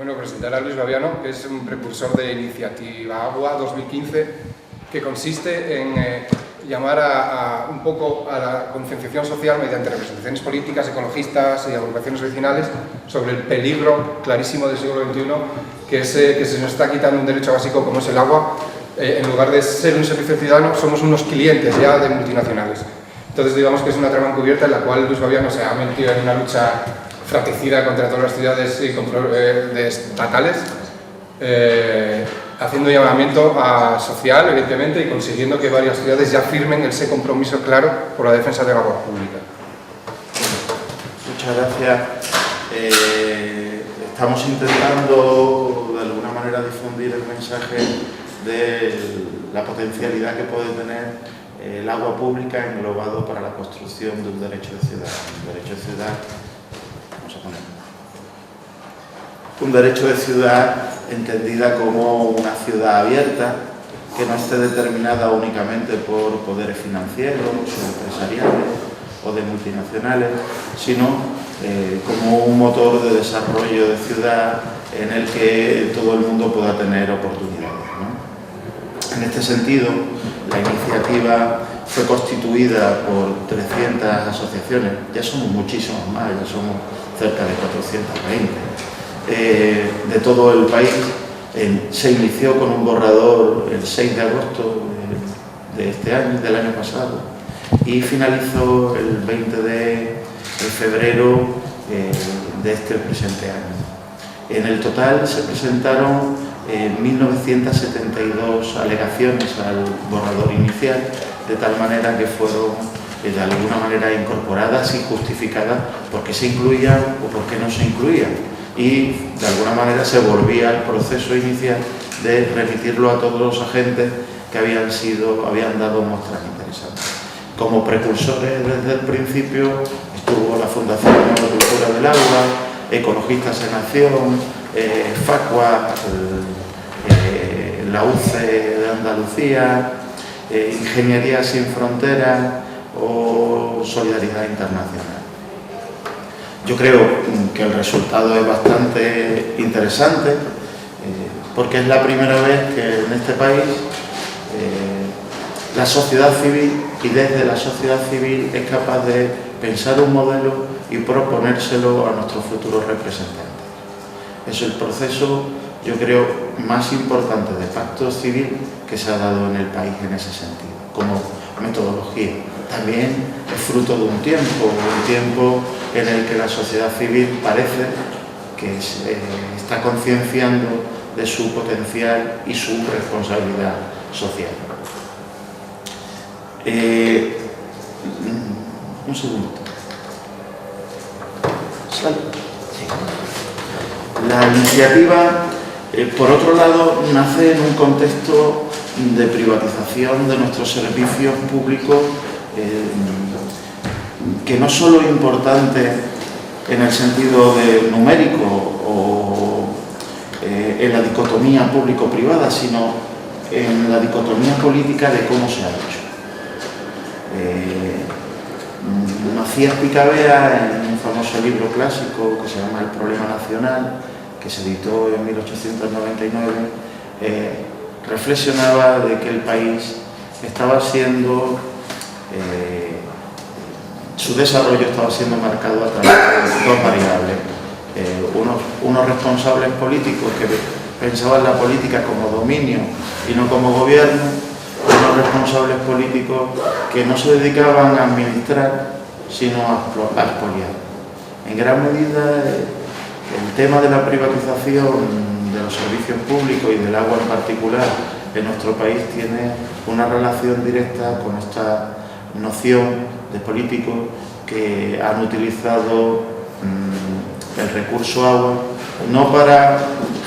Bueno, presentar a Luis Baviano, que es un precursor de Iniciativa Agua 2015, que consiste en llamar un poco a la concienciación social mediante representaciones políticas, ecologistas y agrupaciones vecinales sobre el peligro clarísimo del siglo XXI, que se nos está quitando un derecho básico como es el agua. En lugar de ser un servicio ciudadano, somos unos clientes ya de multinacionales. Entonces digamos que es una trama encubierta en la cual Luis Baviano se ha metido en una lucha fratricida contra todas las ciudades estatales, haciendo un llamamiento social, evidentemente, y consiguiendo que varias ciudades ya firmen ese compromiso claro por la defensa del agua pública. Muchas gracias. Estamos intentando de alguna manera difundir el mensaje de la potencialidad que puede tener el agua pública englobado para la construcción de un derecho de ciudad. Un derecho de ciudad, vamos a poner, un derecho de ciudad entendida como una ciudad abierta, que no esté determinada únicamente por poderes financieros o empresariales o de multinacionales, sino como un motor de desarrollo de ciudad en el que todo el mundo pueda tener oportunidades, ¿no? En este sentido, la iniciativa fue constituida por 300 asociaciones, ya somos muchísimos más, ya somos cerca de 420, de todo el país. Se inició con un borrador el 6 de agosto de este año, del año pasado, y finalizó el 20 de febrero de este presente año. En el total se presentaron 1.972 alegaciones al borrador inicial, de tal manera que fueron de alguna manera incorporadas y justificadas por qué se incluían o por qué no se incluían, y de alguna manera se volvía al proceso inicial de remitirlo a todos los agentes que habían dado muestras interesantes. Como precursores desde el principio estuvo la Fundación Cultura del Agua, Ecologistas en Acción, FACUA, la UCE de Andalucía, Ingeniería Sin Fronteras o Solidaridad Internacional. Yo creo que el resultado es bastante interesante, porque es la primera vez que en este país la sociedad civil, y desde la sociedad civil, es capaz de pensar un modelo y proponérselo a nuestros futuros representantes. Es el proceso, yo creo, más importante de pacto civil que se ha dado en el país en ese sentido, como metodología. También es fruto de un tiempo en el que la sociedad civil parece que está concienciando de su potencial y su responsabilidad social. Un segundo. La iniciativa, por otro lado, nace en un contexto de privatización de nuestros servicios públicos, que no solo es importante en el sentido numérico o en la dicotomía público-privada, sino en la dicotomía política de cómo se ha hecho. Macías Picabea, en un famoso libro clásico que se llama El Problema Nacional, que se editó en 1899, reflexionaba de que el país estaba siendo, su desarrollo estaba siendo marcado a través de dos variables. Unos responsables políticos que pensaban la política como dominio y no como gobierno, unos responsables políticos que no se dedicaban a administrar, sino a expoliar. En gran medida, el tema de la privatización de los servicios públicos y del agua en particular en nuestro país tiene una relación directa con esta noción de políticos que han utilizado el recurso agua no para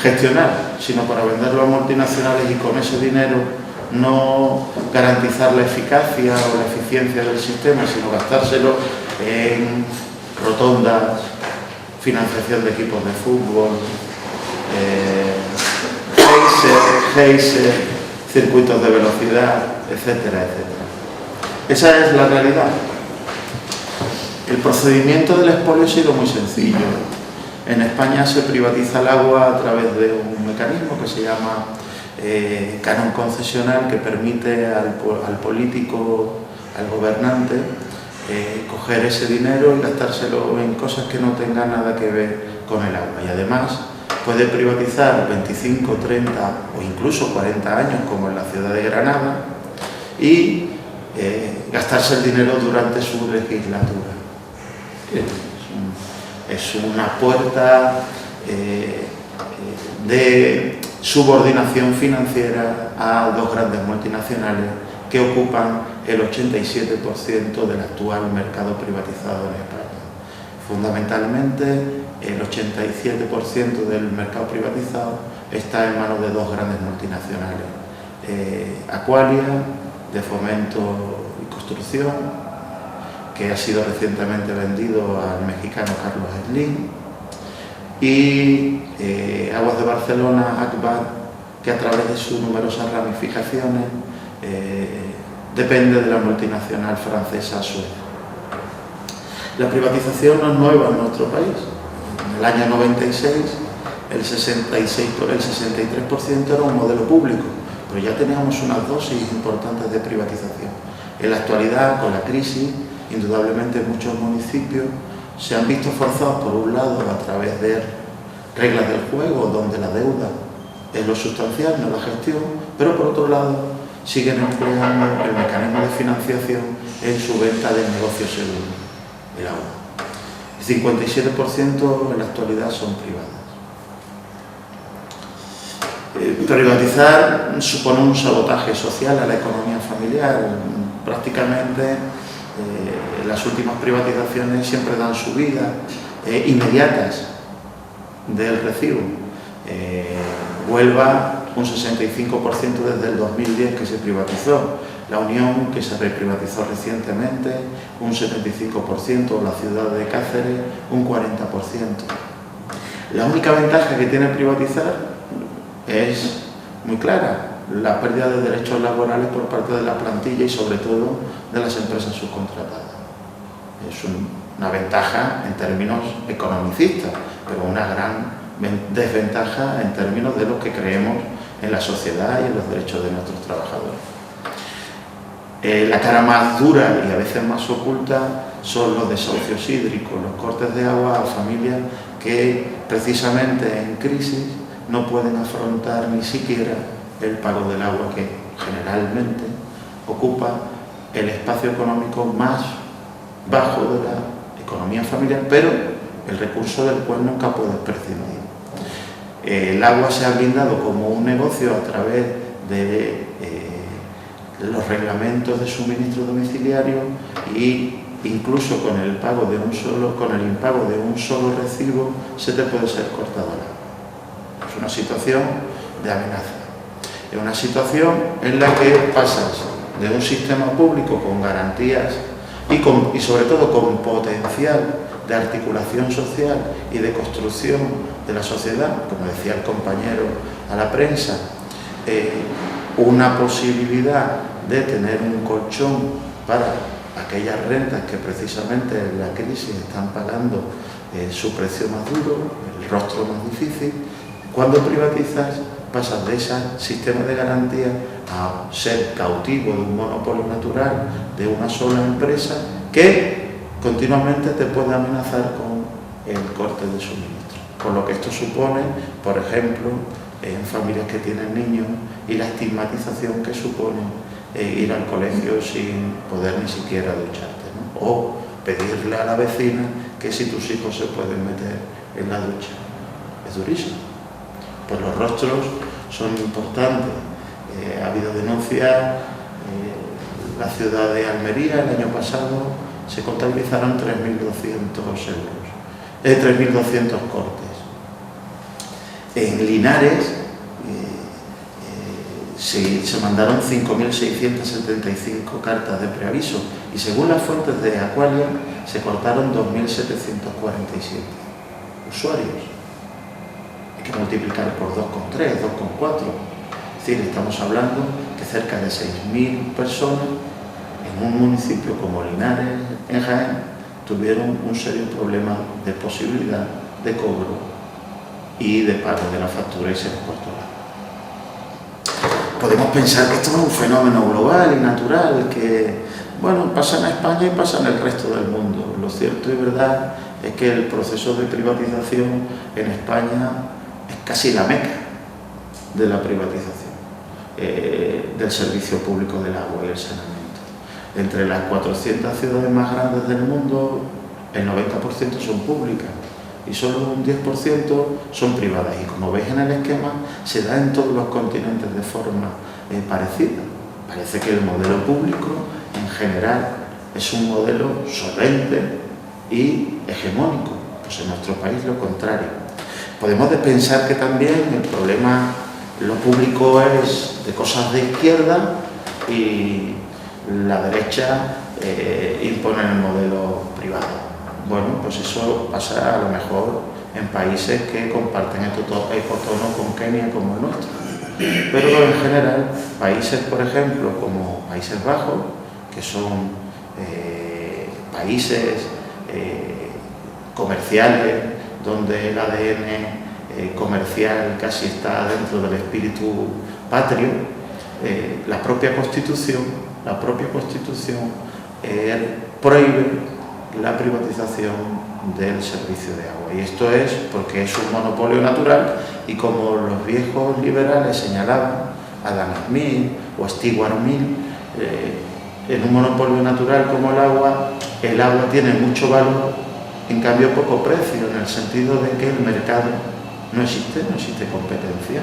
gestionar, sino para venderlo a multinacionales y con ese dinero no garantizar la eficacia o la eficiencia del sistema, sino gastárselo en rotondas, financiación de equipos de fútbol, geyser, circuitos de velocidad, etcétera, etcétera. Esa es la realidad. El procedimiento del expolio ha sido muy sencillo. En España se privatiza el agua a través de un mecanismo que se llama canon concesional, que permite al político, al gobernante, coger ese dinero y gastárselo en cosas que no tengan nada que ver con el agua. Y además puede privatizar 25, 30 o incluso 40 años, como en la ciudad de Granada, y gastarse el dinero durante su legislatura. Es una puerta de subordinación financiera a dos grandes multinacionales que ocupan el 87% del actual mercado privatizado en España. Fundamentalmente, el 87% del mercado privatizado está en manos de dos grandes multinacionales. Aqualia, de Fomento y Construcción, que ha sido recientemente vendido al mexicano Carlos Slim, y Aguas de Barcelona, ACBA, que a través de sus numerosas ramificaciones depende de la multinacional francesa Suez. La privatización no es nueva en nuestro país. En el año 96 el 63% era un modelo público, pero ya teníamos unas dosis importantes de privatización. En la actualidad, con la crisis, indudablemente muchos municipios se han visto forzados, por un lado, a través de reglas del juego, donde la deuda es lo sustancial, no la gestión, pero por otro lado siguen empleando el mecanismo de financiación en su venta de negocios seguro, el agua. El 57% en la actualidad son privadas. Privatizar supone un sabotaje social a la economía familiar. Prácticamente las últimas privatizaciones siempre dan subidas inmediatas del recibo. Huelva, un 65% desde el 2010 que se privatizó. La Unión, que se reprivatizó recientemente, un 75%. La ciudad de Cáceres, un 40%. La única ventaja que tiene privatizar es muy clara: la pérdida de derechos laborales por parte de la plantilla y sobre todo de las empresas subcontratadas. Es una ventaja en términos economicistas, pero una gran desventaja en términos de lo que creemos en la sociedad y en los derechos de nuestros trabajadores. La cara más dura y a veces más oculta son los desahucios hídricos, los cortes de agua a familias que precisamente en crisis no pueden afrontar ni siquiera el pago del agua, que generalmente ocupa el espacio económico más bajo de la economía familiar, pero el recurso del cual nunca puedes prescindir. El agua se ha blindado como un negocio a través de los reglamentos de suministro domiciliario e incluso con el impago de un solo recibo se te puede ser cortado el agua. Es una situación de amenaza. Es una situación en la que pasas de un sistema público con garantías y sobre todo con potencial de articulación social y de construcción de la sociedad, como decía el compañero a la prensa, una posibilidad de tener un colchón para aquellas rentas que precisamente en la crisis están pagando su precio más duro, el rostro más difícil. Cuando privatizas, pasas de ese sistema de garantía a ser cautivo de un monopolio natural de una sola empresa que continuamente te puede amenazar con el corte de suministro. Con lo que esto supone, por ejemplo, en familias que tienen niños, y la estigmatización que supone ir al colegio sin poder ni siquiera ducharte, ¿no? O pedirle a la vecina que si tus hijos se pueden meter en la ducha. Es durísimo. Pues los rostros son importantes. Ha habido denuncias. La ciudad de Almería el año pasado se contabilizaron 3.200 euros, 3.200 cortes. En Linares se mandaron 5.675 cartas de preaviso y según las fuentes de Aqualia se cortaron 2.747 usuarios. Hay que multiplicar por 2,3, 2,4. Es decir, estamos hablando que cerca de 6.000 personas en un municipio como Linares, en Jaén, tuvieron un serio problema de posibilidad de cobro y de pago de la factura y se les cortó el agua. Podemos pensar que esto es un fenómeno global y natural que, bueno, pasa en España y pasa en el resto del mundo. Lo cierto y verdad es que el proceso de privatización en España es casi la meca de la privatización del servicio público del agua y el saneamiento. Entre las 400 ciudades más grandes del mundo, el 90% son públicas y solo un 10% son privadas. Y como veis en el esquema, se da en todos los continentes de forma parecida. Parece que el modelo público, en general, es un modelo solvente y hegemónico. Pues en nuestro país lo contrario. Podemos pensar que también el problema, lo público es de cosas de izquierda y la derecha impone el modelo privado. Bueno, pues eso pasa a lo mejor en países que comparten ecotono con Kenia como el nuestro. Pero en general, países, por ejemplo, como Países Bajos, que son países comerciales, donde el ADN comercial casi está dentro del espíritu patrio, la propia Constitución prohíbe la privatización del servicio de agua. Y esto es porque es un monopolio natural y como los viejos liberales señalaban, Adam Smith o Stuart Mill, en un monopolio natural como el agua tiene mucho valor, en cambio poco precio, en el sentido de que el mercado no existe competencia.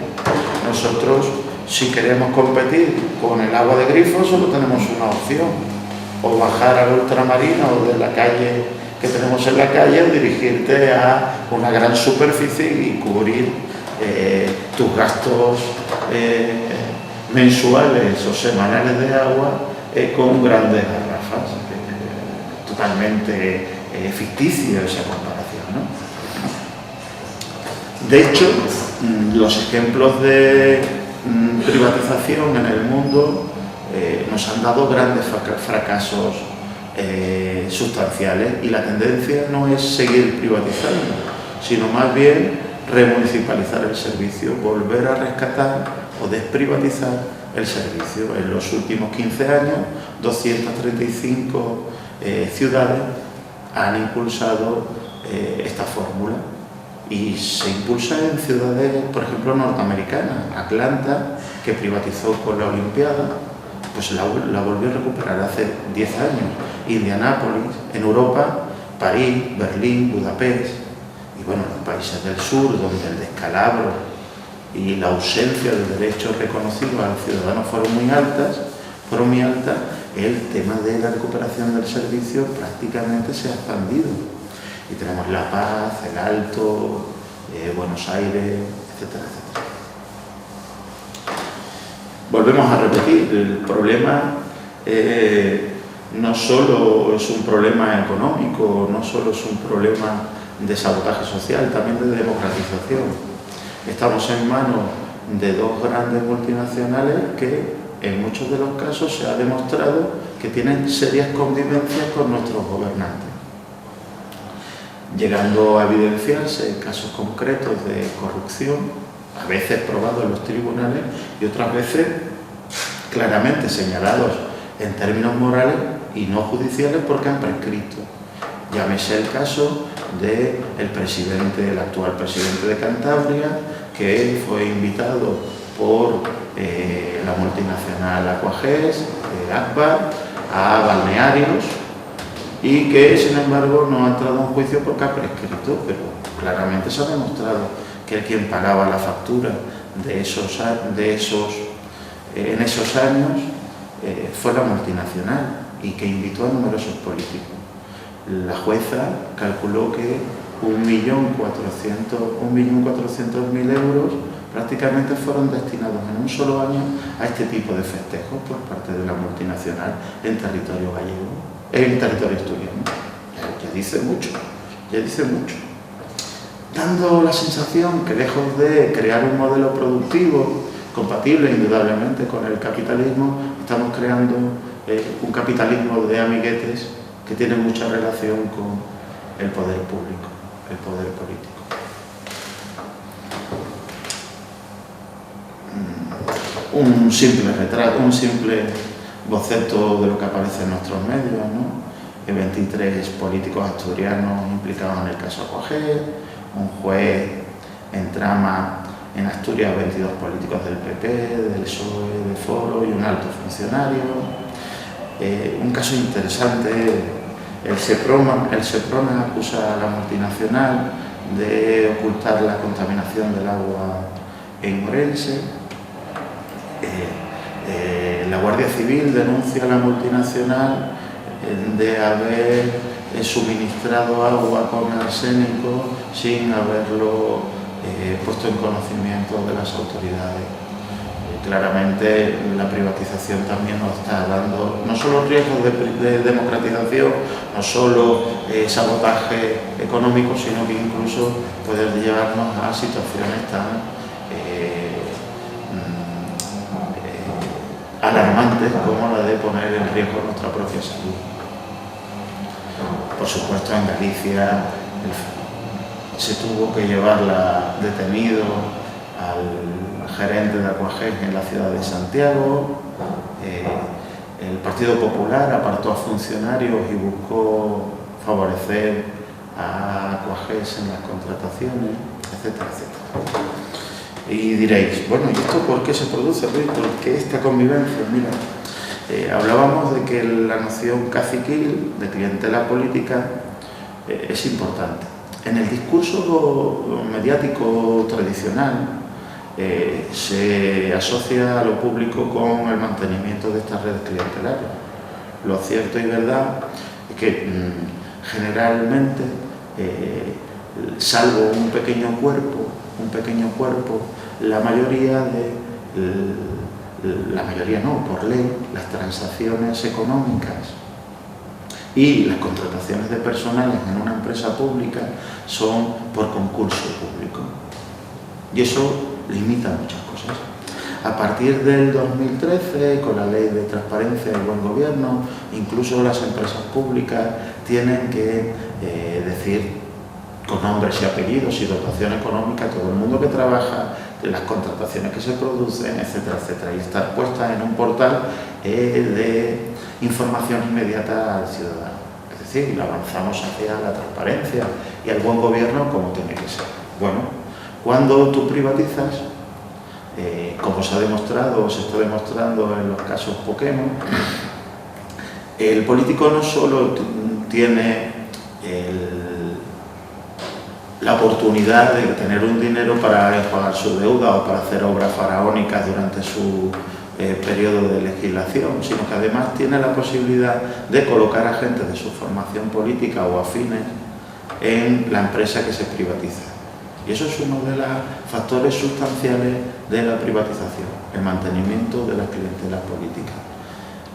Nosotros, si queremos competir con el agua de grifo, solo tenemos una opción: o bajar al ultramarino o de la calle que tenemos en la calle, o dirigirte a una gran superficie y cubrir tus gastos mensuales o semanales de agua con grandes garrafas. Totalmente ficticia esa comparación, ¿no? De hecho, los ejemplos de privatización en el mundo nos han dado grandes fracasos sustanciales, y la tendencia no es seguir privatizando, sino más bien remunicipalizar el servicio, volver a rescatar o desprivatizar el servicio. En los últimos 15 años, 235 ciudades han impulsado esta fórmula, y se impulsa en ciudades, por ejemplo, norteamericanas. Atlanta, que privatizó con la Olimpiada, pues la volvió a recuperar hace 10 años. Indianápolis, en Europa, París, Berlín, Budapest, y bueno, los países del sur, donde el descalabro y la ausencia de derechos reconocidos al ciudadano fueron muy altas, el tema de la recuperación del servicio prácticamente se ha expandido. Y tenemos La Paz, El Alto, Buenos Aires, etcétera, etcétera. Volvemos a repetir, el problema no solo es un problema económico, no solo es un problema de sabotaje social, también de democratización. Estamos en manos de dos grandes multinacionales que en muchos de los casos se ha demostrado que tienen serias connivencias con nuestros gobernantes, llegando a evidenciarse casos concretos de corrupción, a veces probados en los tribunales y otras veces claramente señalados en términos morales y no judiciales porque han prescrito. Llámese el caso del actual presidente de Cantabria, que fue invitado por la multinacional Aquagés, Agbar, a balnearios, y que sin embargo no ha entrado en juicio porque ha prescrito, pero claramente se ha demostrado que quien pagaba la factura en esos años fue la multinacional, y que invitó a numerosos políticos. La jueza calculó que 1.400.000 euros prácticamente fueron destinados en un solo año a este tipo de festejos por parte de la multinacional en territorio gallego, en territorio asturiano. Ya dice mucho, dando la sensación que lejos de crear un modelo productivo compatible indudablemente con el capitalismo, estamos creando un capitalismo de amiguetes que tiene mucha relación con el poder público, el poder político. un simple retrato, un simple boceto de lo que aparece en nuestros medios, ¿no? 23 políticos asturianos implicados en el caso Aquagés, un juez en trama en Asturias, 22 políticos del PP, del PSOE, de Foro y un alto funcionario. Un caso interesante, el Seprona acusa a la multinacional de ocultar la contaminación del agua en Orense. La Guardia Civil denuncia a la multinacional de haber suministrado agua con arsénico sin haberlo puesto en conocimiento de las autoridades. Claramente la privatización también nos está dando no solo riesgos de democratización, no solo sabotaje económico, sino que incluso puede llevarnos a situaciones tan alarmantes como la de poner en riesgo nuestra propia salud. Por supuesto, en Galicia se tuvo que llevarla detenido al gerente de Aquagés en la ciudad de Santiago. El Partido Popular apartó a funcionarios y buscó favorecer a Aquagés en las contrataciones, etcétera, etcétera. Y diréis, bueno, ¿y esto por qué se produce? ¿Por qué esta convivencia? Mira, hablábamos de que la noción caciquil, de clientela política, es importante. En el discurso mediático tradicional se asocia a lo público con el mantenimiento de estas redes clientelares. Lo cierto y verdad es que generalmente, salvo un pequeño cuerpo, la mayoría no, por ley, las transacciones económicas y las contrataciones de personales en una empresa pública son por concurso público. Y eso limita muchas cosas. A partir del 2013, con la Ley de Transparencia y Buen Gobierno, incluso las empresas públicas tienen que decir con nombres y apellidos y dotación económica a todo el mundo que trabaja, de las contrataciones que se producen, etcétera, etcétera, y estar puestas en un portal de información inmediata al ciudadano. Es decir, avanzamos hacia la transparencia y al buen gobierno como tiene que ser. Bueno, cuando tú privatizas, como se ha demostrado o se está demostrando en los casos Pokémon, el político no solo tiene la oportunidad de tener un dinero para pagar su deuda o para hacer obras faraónicas durante su periodo de legislación, sino que además tiene la posibilidad de colocar a gente de su formación política o afines en la empresa que se privatiza. Y eso es uno de los factores sustanciales de la privatización, el mantenimiento de la clientela política.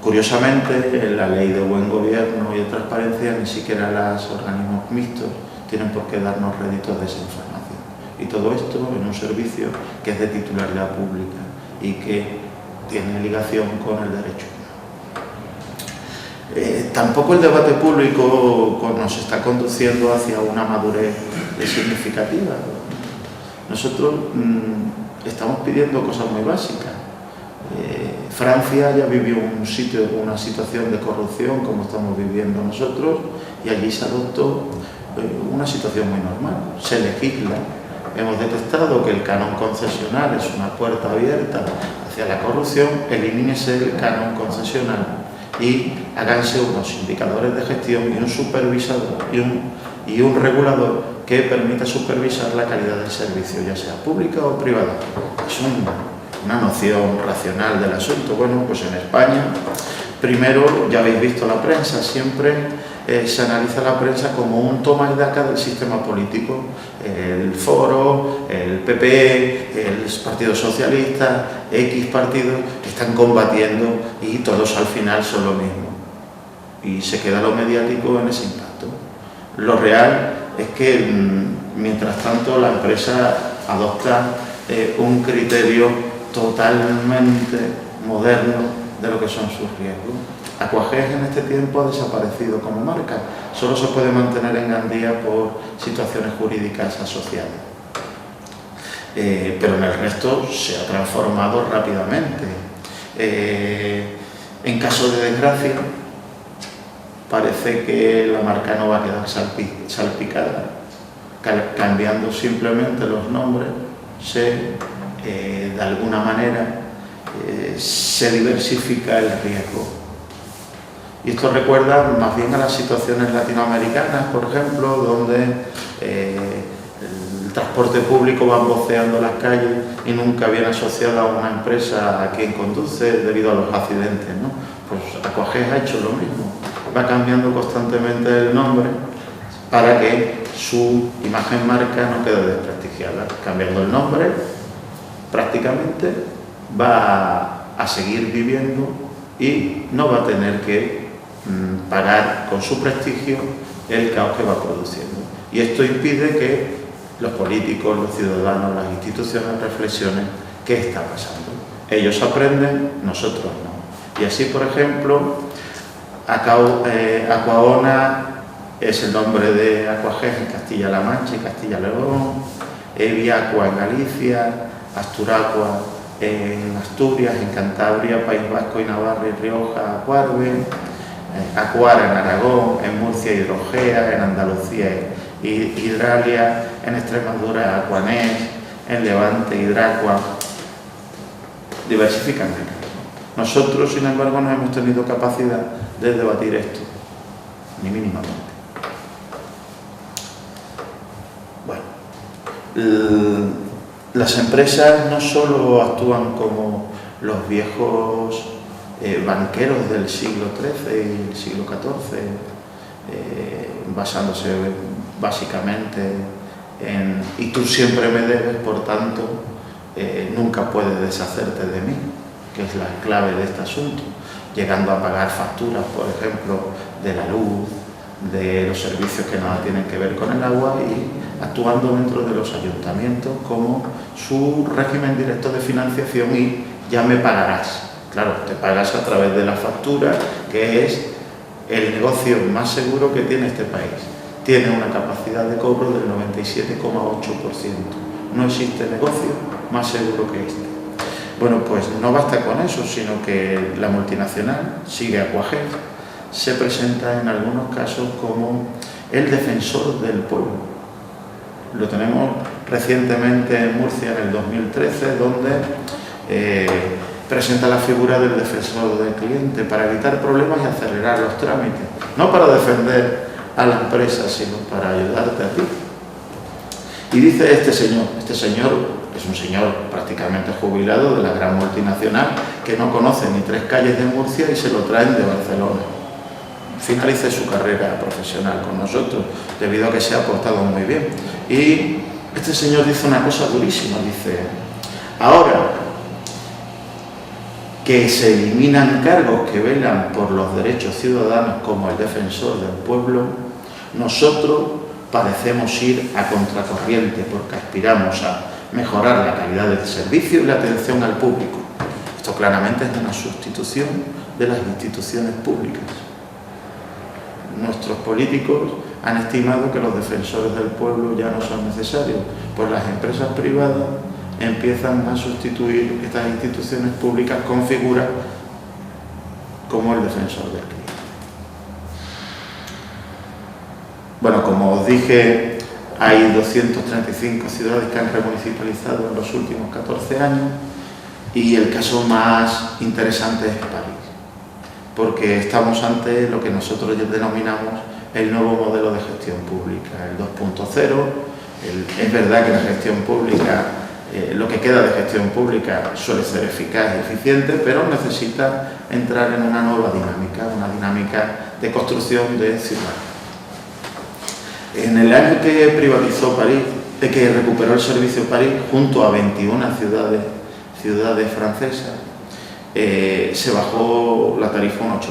Curiosamente, en la Ley de Buen Gobierno y de Transparencia, ni siquiera los organismos mixtos tienen por qué darnos réditos de esa información. Y todo esto en un servicio que es de titularidad pública y que tiene ligación con el derecho. Tampoco el debate público nos está conduciendo hacia una madurez significativa. Nosotros estamos pidiendo cosas muy básicas. Francia ya vivió una situación de corrupción como estamos viviendo nosotros y allí se adoptó una situación muy normal. Se legisla. Hemos detectado que el canon concesional es una puerta abierta hacia la corrupción. Elimínese el canon concesional y háganse unos indicadores de gestión y un supervisador y un regulador que permita supervisar la calidad del servicio, ya sea pública o privada. Es una noción racional del asunto. Bueno, pues en España, primero, ya habéis visto la prensa, siempre se analiza la prensa como un toma y daca del sistema político. El Foro, el PP, el Partido Socialista, X partidos están combatiendo y todos al final son lo mismo. Y se queda lo mediático en ese impacto. Lo real es que, mientras tanto, la empresa adopta un criterio totalmente moderno de lo que son sus riesgos. Aquagés en este tiempo ha desaparecido como marca, solo se puede mantener en Gandía por situaciones jurídicas asociadas. pero en el resto se ha transformado rápidamente. En caso de desgracia, parece que la marca no va a quedar salpicada. Cambiando simplemente los nombres, de alguna manera se diversifica el riesgo. Y esto recuerda más bien a las situaciones latinoamericanas, por ejemplo, donde el transporte público va voceando las calles y nunca viene asociado a una empresa a quien conduce debido a los accidentes, ¿no? Pues Aquajet ha hecho lo mismo, va cambiando constantemente el nombre para que su imagen marca no quede desprestigiada. Cambiando el nombre, prácticamente va a seguir viviendo y no va a tener que pagar con su prestigio el caos que va produciendo. Y esto impide que los políticos, los ciudadanos, las instituciones reflexionen qué está pasando. Ellos aprenden, nosotros no. Y así, por ejemplo, Aquaona es el nombre de Aquajet en Castilla-La Mancha y Castilla-León, Eviaqua en Galicia, Asturaqua en Asturias, en Cantabria, País Vasco y Navarra y Rioja, Acuarbe, Acuara en Aragón, en Murcia Hidrogea, en Andalucía Hidralia, en Extremadura Aquanés, en Levante Hidraqua. Diversifican. Nosotros, sin embargo, no hemos tenido capacidad de debatir esto, ni mínimamente. Bueno, las empresas no solo actúan como los viejos banqueros del siglo XIII y el siglo XIV, basándose básicamente en y tú siempre me debes, por tanto, nunca puedes deshacerte de mí, que es la clave de este asunto, llegando a pagar facturas, por ejemplo, de la luz, de los servicios que nada tienen que ver con el agua y actuando dentro de los ayuntamientos como su régimen directo de financiación y ya me pagarás. Claro, te pagas a través de la factura, que es el negocio más seguro que tiene este país. Tiene una capacidad de cobro del 97,8%. No existe negocio más seguro que este. Bueno, pues no basta con eso, sino que la multinacional, sigue Aquajet, se presenta en algunos casos como el defensor del pueblo. Lo tenemos recientemente en Murcia en el 2013, donde presenta la figura del defensor del cliente para evitar problemas y acelerar los trámites, no para defender a la empresa, sino para ayudarte a ti. Y dice este señor es un señor prácticamente jubilado de la gran multinacional que no conoce ni 3 calles de Murcia y se lo traen de Barcelona. Finalice su carrera profesional con nosotros debido a que se ha portado muy bien. Y este señor dice una cosa durísima, dice: ahora que se eliminan cargos que velan por los derechos ciudadanos como el defensor del pueblo, nosotros parecemos ir a contracorriente porque aspiramos a mejorar la calidad del servicio y la atención al público. Esto claramente es una sustitución de las instituciones públicas. Nuestros políticos han estimado que los defensores del pueblo ya no son necesarios, pues las empresas privadas empiezan a sustituir estas instituciones públicas con figuras como el defensor del cliente. Bueno, como os dije, hay 235 ciudades que han remunicipalizado en los últimos 14 años y el caso más interesante es París, porque estamos ante lo que nosotros denominamos el nuevo modelo de gestión pública, el 2.0. Es verdad que la gestión pública, lo que queda de gestión pública suele ser eficaz y eficiente, pero necesita entrar en una nueva dinámica de construcción de ciudad. En el año que privatizó París, que recuperó el servicio París, junto a 21 ciudades francesas, se bajó la tarifa un 8%.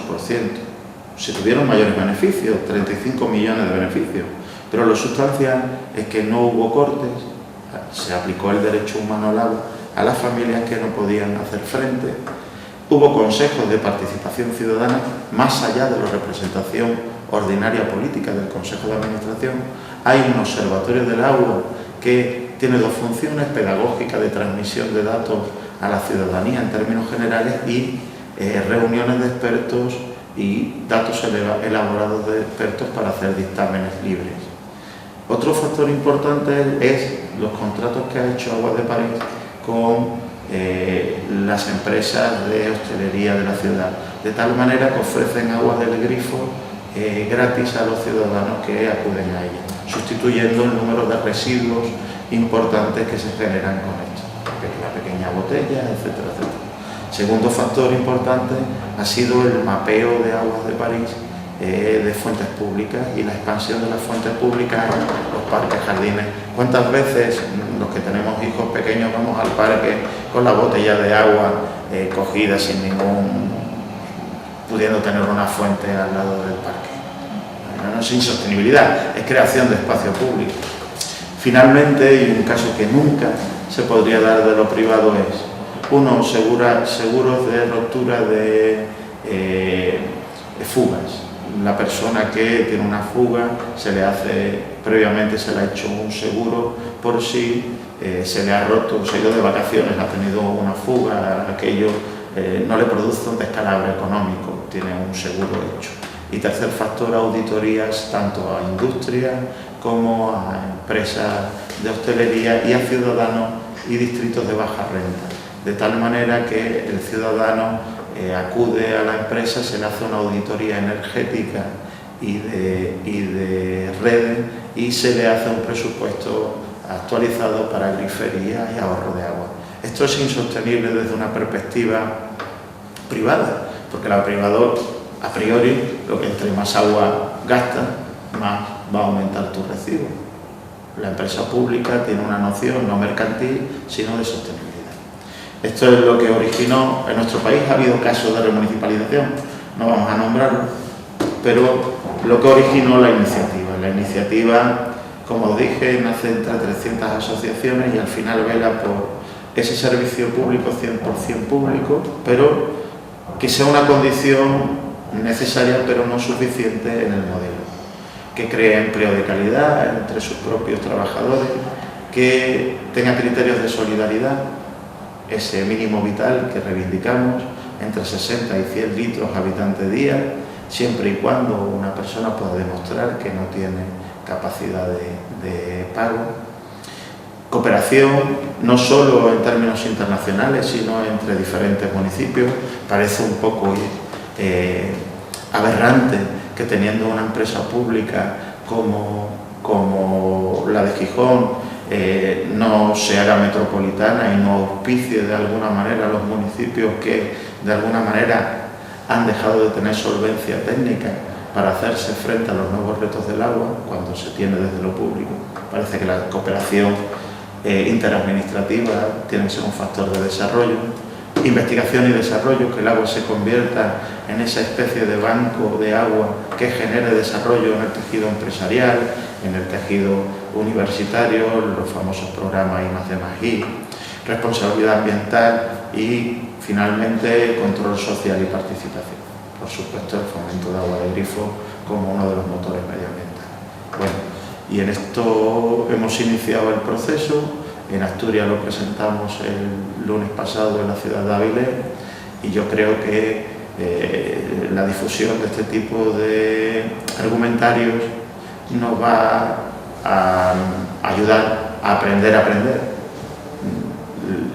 Se tuvieron mayores beneficios, 35 millones de beneficios, pero lo sustancial es que no hubo cortes, se aplicó el derecho humano al agua a las familias que no podían hacer frente, hubo consejos de participación ciudadana más allá de la representación ordinaria política del Consejo de Administración, hay un observatorio del agua que tiene dos funciones: pedagógica, de transmisión de datos a la ciudadanía en términos generales, y reuniones de expertos y datos elaborados de expertos para hacer dictámenes libres. Otro factor importante es los contratos que ha hecho Aguas de París con las empresas de hostelería de la ciudad, de tal manera que ofrecen aguas del grifo gratis a los ciudadanos que acuden a ella, sustituyendo el número de residuos importantes que se generan con esto, la pequeña botella, etcétera, etcétera. Segundo factor importante ha sido el mapeo de Aguas de París de fuentes públicas y la expansión de las fuentes públicas a los parques, jardines. ¿Cuántas veces los que tenemos hijos pequeños vamos al parque con la botella de agua cogida sin pudiendo tener una fuente al lado del parque? No es insostenibilidad, es creación de espacio público. Finalmente, y un caso que nunca se podría dar de lo privado, es seguros de ruptura de fugas. La persona que tiene una fuga previamente se le ha hecho un seguro por si se le ha roto, se ha ido de vacaciones, ha tenido una fuga, aquello no le produce un descalabro económico, tiene un seguro hecho. Y tercer factor, auditorías tanto a industria como a empresas de hostelería y a ciudadanos y distritos de baja renta, de tal manera que el ciudadano acude a la empresa, se le hace una auditoría energética y de redes y se le hace un presupuesto actualizado para grifería y ahorro de agua. Esto es insostenible desde una perspectiva privada, porque el privador, a priori, lo que entre más agua gasta, más va a aumentar tu recibo. La empresa pública tiene una noción no mercantil, sino de sostenibilidad. Esto es lo que originó en nuestro país. Ha habido casos de remunicipalización, no vamos a nombrarlo, pero lo que originó la iniciativa. La iniciativa, como os dije, nace entre 300 asociaciones y al final vela por ese servicio público 100% público, pero que sea una condición necesaria pero no suficiente en el modelo, que cree empleo de calidad entre sus propios trabajadores, que tenga criterios de solidaridad, ese mínimo vital que reivindicamos, entre 60 y 100 litros habitante día, siempre y cuando una persona pueda demostrar que no tiene capacidad de pago. Cooperación, no solo en términos internacionales, sino entre diferentes municipios. Parece un poco aberrante que teniendo una empresa pública como la de Gijón no se haga metropolitana y no auspicie de alguna manera a los municipios que de alguna manera han dejado de tener solvencia técnica para hacerse frente a los nuevos retos del agua cuando se tiene desde lo público. Parece que la cooperación interadministrativa tiene que ser un factor de desarrollo. Investigación y desarrollo, que el agua se convierta en esa especie de banco de agua que genere desarrollo en el tejido empresarial, en el tejido universitario, los famosos programas I+D+I, responsabilidad ambiental y finalmente control social y participación. Por supuesto, el fomento de agua de grifo como uno de los motores medioambientales. Bueno, y en esto hemos iniciado el proceso. En Asturias lo presentamos el lunes pasado en la ciudad de Avilés y yo creo que la difusión de este tipo de argumentarios nos va a ayudar a aprender a aprender.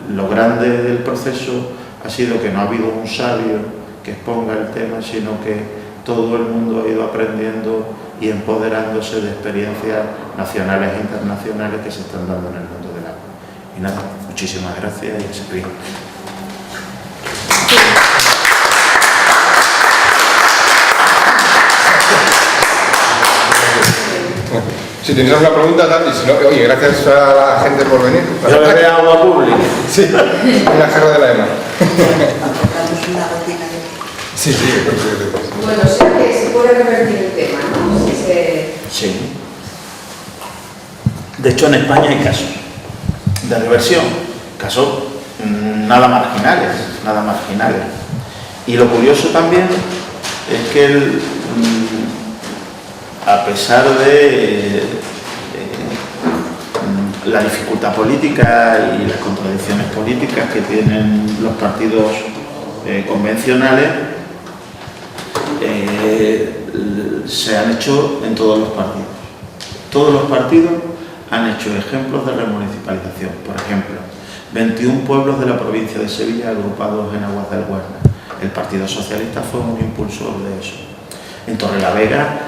Lo grande del proceso ha sido que no ha habido un sabio que exponga el tema, sino que todo el mundo ha ido aprendiendo y empoderándose de experiencias nacionales e internacionales que se están dando en el mundo del agua. Y nada, muchísimas gracias y a servir. Si tenéis alguna pregunta, tal, y si no, oye, gracias a la gente por venir. Yo le veo agua pública. Sí, una jarra de la EMA. Aportamos una gotina de... Sí. Bueno, o sea que se puede revertir el tema, ¿no? Sí. De hecho, en España hay casos de reversión, casos nada marginales. Y lo curioso también es que a pesar de la dificultad política y las contradicciones políticas que tienen los partidos convencionales se han hecho en todos los partidos. Todos los partidos han hecho ejemplos de remunicipalización. Por ejemplo, 21 pueblos de la provincia de Sevilla agrupados en Aguas del Huerna. El Partido Socialista fue un impulsor de eso. En Torrelavega,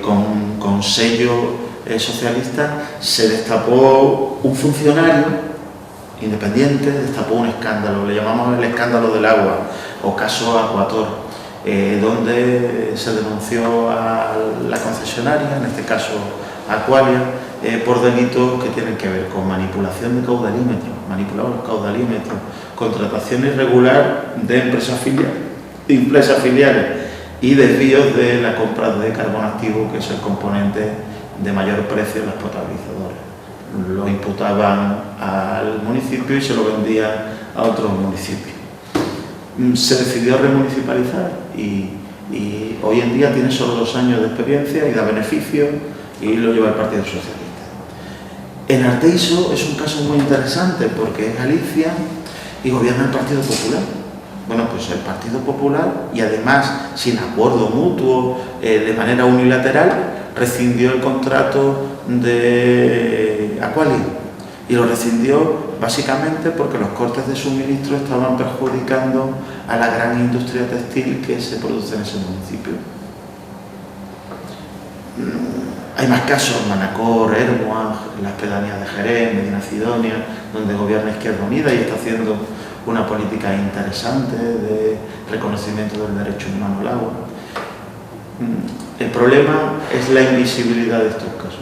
con sello socialista, se destapó un funcionario independiente, destapó un escándalo, le llamamos el escándalo del agua o caso Acuator, donde se denunció a la concesionaria, en este caso Aqualia, por delitos que tienen que ver con manipulación de caudalímetros, manipulado los caudalímetros, contratación irregular de empresas filiales y desvíos de la compra de carbón activo, que es el componente de mayor precio en las potabilizadoras. Lo imputaban al municipio y se lo vendían a otros municipios. Se decidió remunicipalizar y hoy en día tiene solo 2 años de experiencia y da beneficio y lo lleva el Partido Socialista. En Arteiso es un caso muy interesante porque es Galicia y gobierna el Partido Popular. Bueno, pues el Partido Popular, y además sin acuerdo mutuo, de manera unilateral, rescindió el contrato de Aqualia y lo rescindió básicamente porque los cortes de suministro estaban perjudicando a la gran industria textil que se produce en ese municipio. Hay más casos, Manacor, Ermua, las pedanías de Jerez, Medina Sidonia, donde gobierna Izquierda Unida y está haciendo una política interesante de reconocimiento del derecho humano al agua. El problema es la invisibilidad de estos casos.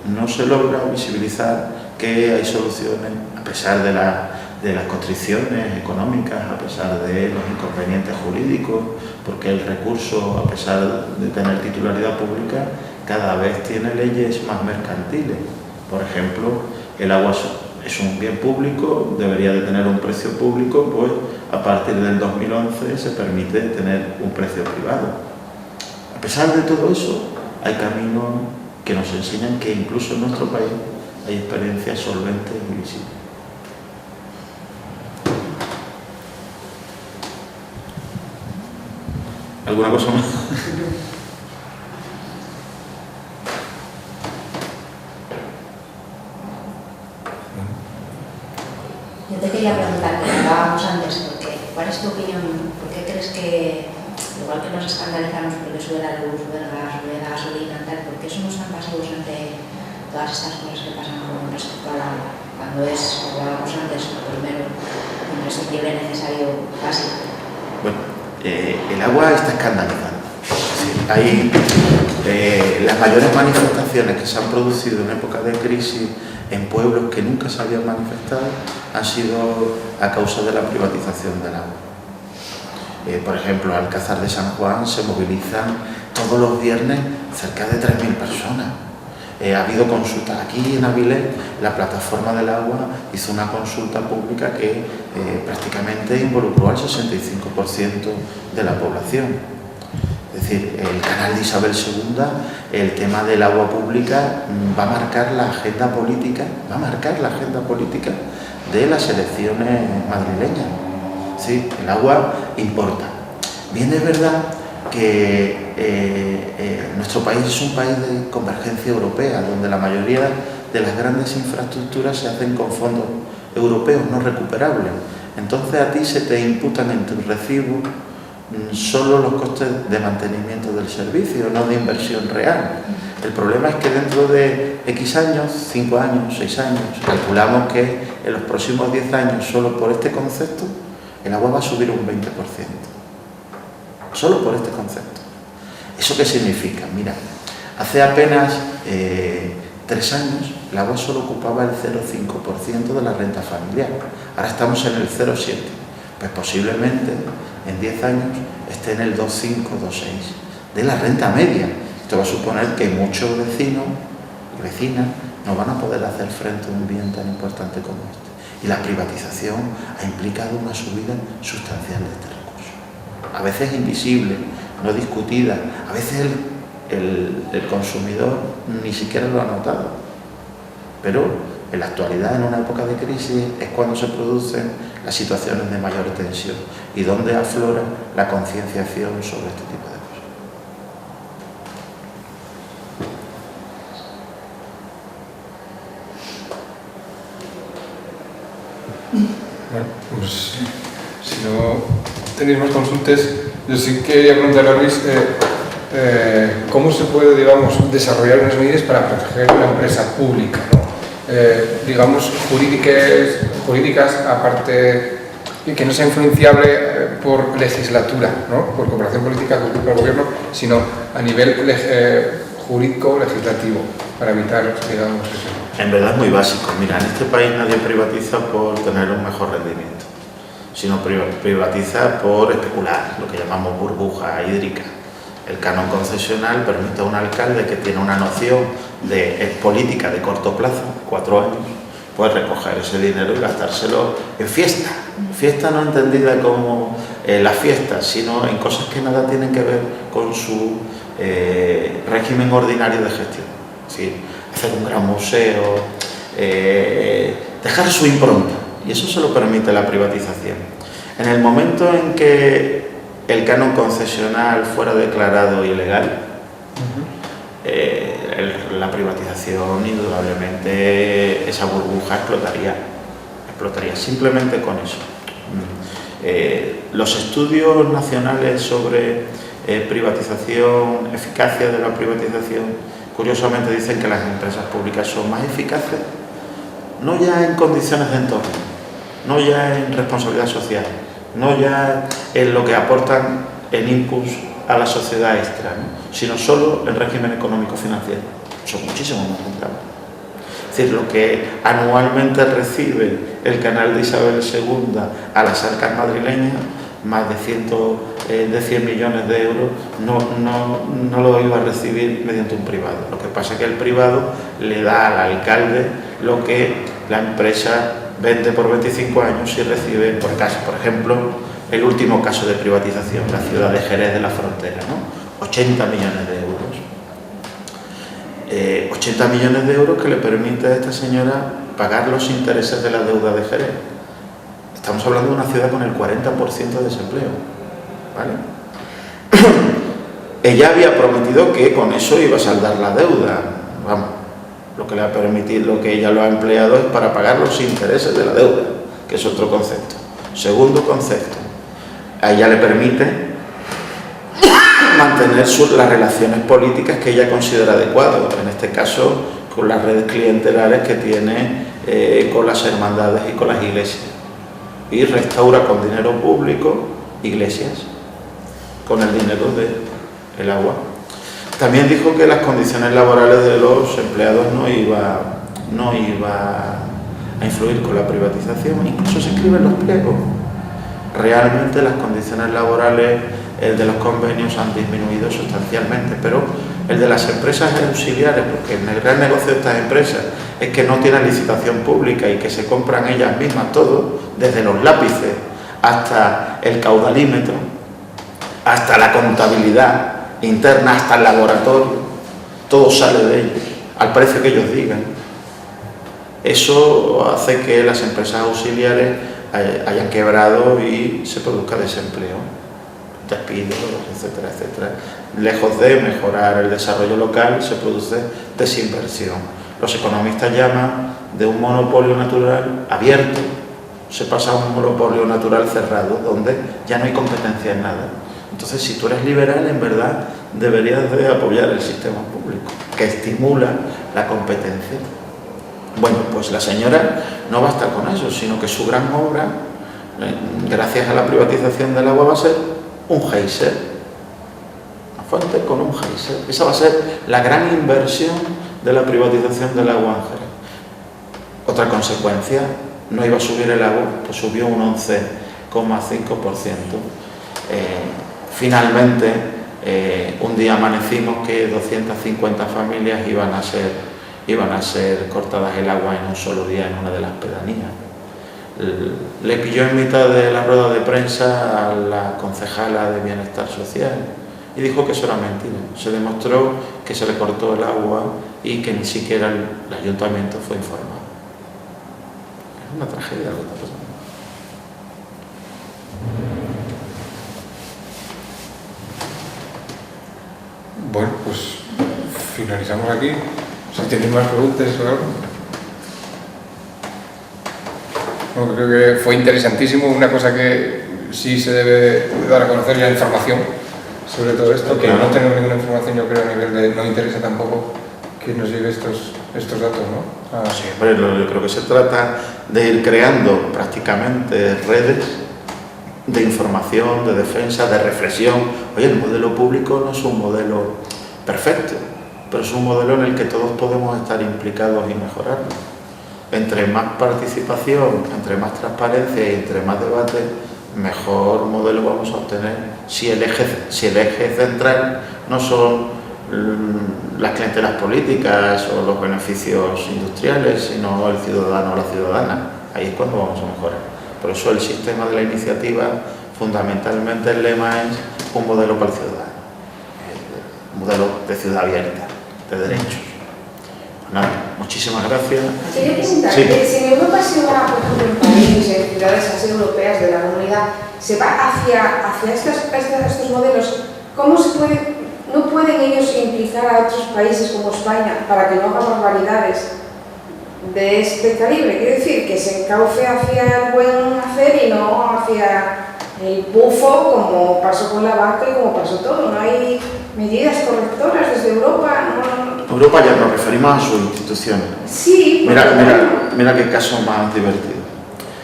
No se logra visibilizar que hay soluciones, a pesar de las constricciones económicas, a pesar de los inconvenientes jurídicos, porque el recurso, a pesar de tener titularidad pública, cada vez tiene leyes más mercantiles. Por ejemplo, el agua es un bien público, debería de tener un precio público, pues a partir del 2011 se permite tener un precio privado. A pesar de todo eso, hay caminos que nos enseñan que incluso en nuestro país hay experiencias solventes y visibles. ¿Alguna cosa más? Yo te quería preguntar, que hablábamos antes, ¿cuál es tu opinión? ¿Por qué crees que, igual que nos escandalizamos porque sube la luz, sube el gas, sube la gasolina, tal, ¿por qué somos tan pasivos ante todas estas cosas que pasan con respecto al agua? Cuando es, como hablábamos antes, lo primero, imprescindible, necesario, básico. Bueno, el agua está escandalizando. Hay las mayores manifestaciones que se han producido en época de crisis en pueblos que nunca se habían manifestado han sido a causa de la privatización del agua. Por ejemplo, en Alcázar de San Juan se movilizan todos los viernes cerca de 3.000 personas. Ha habido consultas aquí en Avilés, la plataforma del agua hizo una consulta pública que prácticamente involucró al 65% de la población. Es decir, el canal de Isabel II, el tema del agua pública va a marcar la agenda política, de las elecciones madrileñas. Sí, el agua importa. Bien, es verdad que nuestro país es un país de convergencia europea, donde la mayoría de las grandes infraestructuras se hacen con fondos europeos no recuperables. Entonces a ti se te imputan en tu recibo solo los costes de mantenimiento del servicio, no de inversión real. El problema es que dentro de X años, 5 años, 6 años, calculamos que en los próximos 10 años, solo por este concepto, el agua va a subir un 20%. Solo por este concepto. ¿Eso qué significa? Mira, hace apenas 3 años el agua solo ocupaba el 0,5% de la renta familiar. Ahora estamos en el 0,7%. Pues posiblemente en 10 años esté en el 2,5, 2,6 de la renta media. Esto va a suponer que muchos vecinos y vecinas no van a poder hacer frente a un bien tan importante como este. Y la privatización ha implicado una subida sustancial de este recurso. A veces invisible, no discutida, a veces el consumidor ni siquiera lo ha notado. Pero en la actualidad, en una época de crisis, es cuando se producen las situaciones de mayor tensión y donde aflora la concienciación sobre este tipo de cosas. Bueno, pues si no tenéis más consultas, yo sí quería preguntarle a Luis cómo se puede, digamos, desarrollar unas medidas para proteger una empresa pública, ¿no? Digamos, jurídicas, aparte, que no sea influenciable por legislatura, ¿no? Por cooperación política con el gobierno, sino a nivel jurídico legislativo, para evitar, digamos, eso. En verdad es muy básico. Mira, en este país nadie privatiza por tener un mejor rendimiento, sino privatiza por especular, lo que llamamos burbuja hídrica. El canon concesional permite a un alcalde que tiene una noción de política de corto plazo, 4 años, pues recoger ese dinero y gastárselo en fiesta. Fiesta no entendida como la fiesta, sino en cosas que nada tienen que ver con su régimen ordinario de gestión. Es decir, hacer un gran museo, dejar su impronta, y eso se lo permite la privatización. En el momento en que el canon concesional fuera declarado ilegal, la privatización, indudablemente, esa burbuja explotaría simplemente con eso. Los estudios nacionales sobre privatización, eficacia de la privatización, curiosamente dicen que las empresas públicas son más eficaces, no ya en condiciones de entorno, no ya en responsabilidad social, no ya en lo que aportan en inputs a la sociedad extra, ¿no? Sino solo en régimen económico-financiero. Son muchísimo más rentables. Es decir, lo que anualmente recibe el canal de Isabel II a las arcas madrileñas, más de 100 millones de euros, no lo iba a recibir mediante un privado. Lo que pasa es que el privado le da al alcalde lo que la empresa vende por 25 años y recibe por caso. Por ejemplo, el último caso de privatización, la ciudad de Jerez de la Frontera, ¿no? 80 millones de euros. 80 millones de euros que le permite a esta señora pagar los intereses de la deuda de Jerez. Estamos hablando de una ciudad con el 40% de desempleo, ¿vale? Ella había prometido que con eso iba a saldar la deuda. Vamos, lo que le ha permitido, lo que ella lo ha empleado es para pagar los intereses de la deuda, que es otro concepto. Segundo concepto, a ella le permite mantener las relaciones políticas que ella considera adecuadas, en este caso con las redes clientelares que tiene con las hermandades y con las iglesias, y restaura con dinero público iglesias, con el dinero del agua. También dijo que las condiciones laborales de los empleados no iba a influir con la privatización, incluso se escribe en los pliegos. Realmente las condiciones laborales de los convenios han disminuido sustancialmente, pero el de las empresas auxiliares, porque el gran negocio de estas empresas es que no tienen licitación pública y que se compran ellas mismas todo, desde los lápices hasta el caudalímetro, hasta la contabilidad interna, hasta el laboratorio, todo sale de ellos, al precio que ellos digan. Eso hace que las empresas auxiliares hayan quebrado y se produzca desempleo, despidos, etcétera, etcétera. Lejos de mejorar el desarrollo local, se produce desinversión. Los economistas llaman de un monopolio natural abierto, se pasa a un monopolio natural cerrado, donde ya no hay competencia en nada. Entonces, si tú eres liberal, en verdad, deberías de apoyar el sistema público, que estimula la competencia. Bueno, pues la señora no basta con eso, sino que su gran obra, gracias a la privatización del agua, va a ser un geyser. Una fuente con un geyser. Esa va a ser la gran inversión de la privatización del agua en Jerez. Otra consecuencia, no iba a subir el agua, pues subió un 11,5%. Finalmente, un día amanecimos que 250 familias iban a ser cortadas el agua en un solo día en una de las pedanías. Le pilló en mitad de la rueda de prensa a la concejala de Bienestar Social y dijo que eso era mentira. Se demostró que se le cortó el agua y que ni siquiera el ayuntamiento fue informado. Es una tragedia lo que está pasando. Bueno, pues finalizamos aquí. Si tenéis más preguntas o algo. Bueno, creo que fue interesantísimo. Una cosa que sí se debe dar a conocer es la información sobre todo esto, que no tenemos ninguna información, yo creo, a nivel de... No interesa tampoco que nos llegue estos datos, ¿no? Sí, hombre, yo creo que se trata de ir creando prácticamente redes de información, de defensa, de reflexión. Oye, el modelo público no es un modelo perfecto, pero es un modelo en el que todos podemos estar implicados y mejorarlo. Entre más participación, entre más transparencia y entre más debate, mejor modelo vamos a obtener si el eje central no son las clientelas políticas o los beneficios industriales, sino el ciudadano o la ciudadana. Ahí es cuando vamos a mejorar. Por eso el sistema de la iniciativa, fundamentalmente el lema es un modelo para el ciudadano, un modelo de ciudad abierta, de derechos. Nada, muchísimas gracias. Quería preguntar, Sí. si en Europa se va, por ejemplo, en París, en ciudades así europeas de la comunidad, se va hacia estos modelos, ¿cómo se puede, no pueden ellos implicar a otros países como España para que no hagan barbaridades de este calibre? Quiero decir, que se encauce hacia el buen hacer y no hacia el bufo, como pasó con la banca y como pasó todo. No hay medidas correctoras desde Europa. Europa ya nos referimos a sus instituciones. Sí, Mira qué caso más divertido.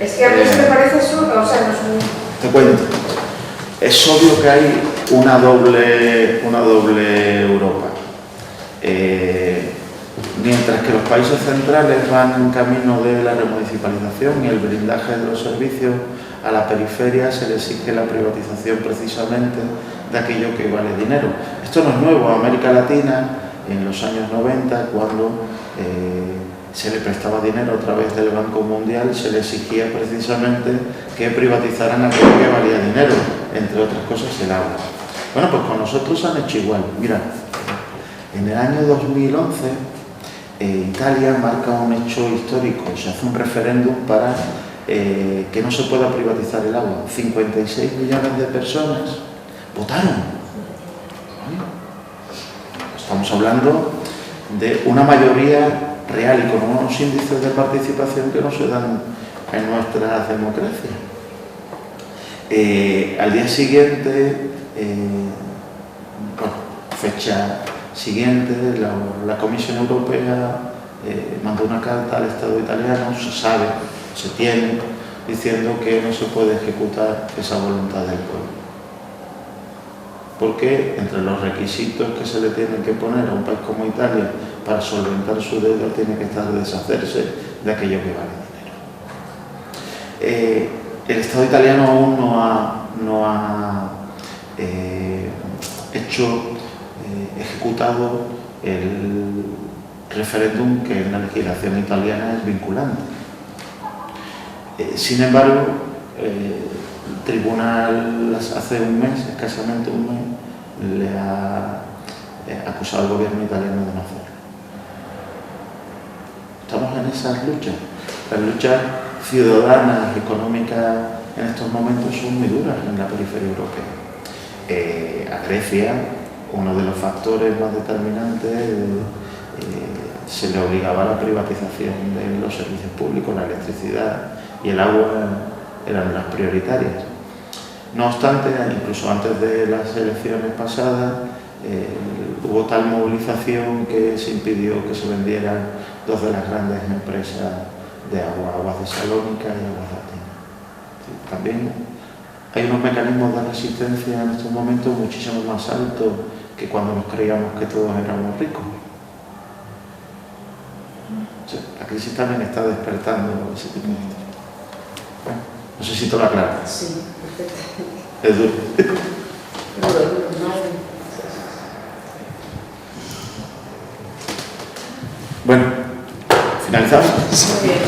es que a mí se me parece absurdo, o sea, no es un... Te cuento. Es obvio que hay una doble Europa. Mientras que los países centrales van en camino de la remunicipalización y el blindaje de los servicios, a la periferia se le exige la privatización precisamente de aquello que vale dinero. Esto no es nuevo. América Latina, en los años 90, cuando se le prestaba dinero a través del Banco Mundial, se le exigía precisamente que privatizaran aquello que valía dinero, entre otras cosas el agua. Bueno, pues con nosotros han hecho igual. Mira, en el año 2011 Italia marca un hecho histórico, se hace un referéndum para que no se pueda privatizar el agua. 56 millones de personas votaron. Estamos hablando de una mayoría real y con unos índices de participación que no se dan en nuestra democracia. Al día siguiente, fecha siguiente, la Comisión Europea mandó una carta al Estado italiano, se sabe, se tiene, diciendo que no se puede ejecutar esa voluntad del pueblo. Porque entre los requisitos que se le tienen que poner a un país como Italia para solventar su deuda tiene que estar deshacerse de aquello que vale dinero. El Estado italiano aún no ha ejecutado el referéndum que en la legislación italiana es vinculante. Sin embargo, el tribunal hace un mes, escasamente un mes, le ha acusado al gobierno italiano de no hacerlo. Estamos en esas luchas. Las luchas ciudadanas, económicas, en estos momentos son muy duras en la periferia europea. A Grecia, uno de los factores más determinantes, se le obligaba a la privatización de los servicios públicos, la electricidad y el agua eran las prioritarias. No obstante, incluso antes de las elecciones pasadas, hubo tal movilización que se impidió que se vendieran dos de las grandes empresas de agua, Aguas de Salónica y Aguas de Atenas. También hay unos mecanismos de resistencia en estos momentos muchísimo más altos que cuando nos creíamos que todos éramos ricos. O sea, la crisis también está despertando ese tipo de historias. Bueno, no sé si te lo aclaro. Sí, perfecto. Es duro. Duro, no. Bueno, finalizamos. Muy bien.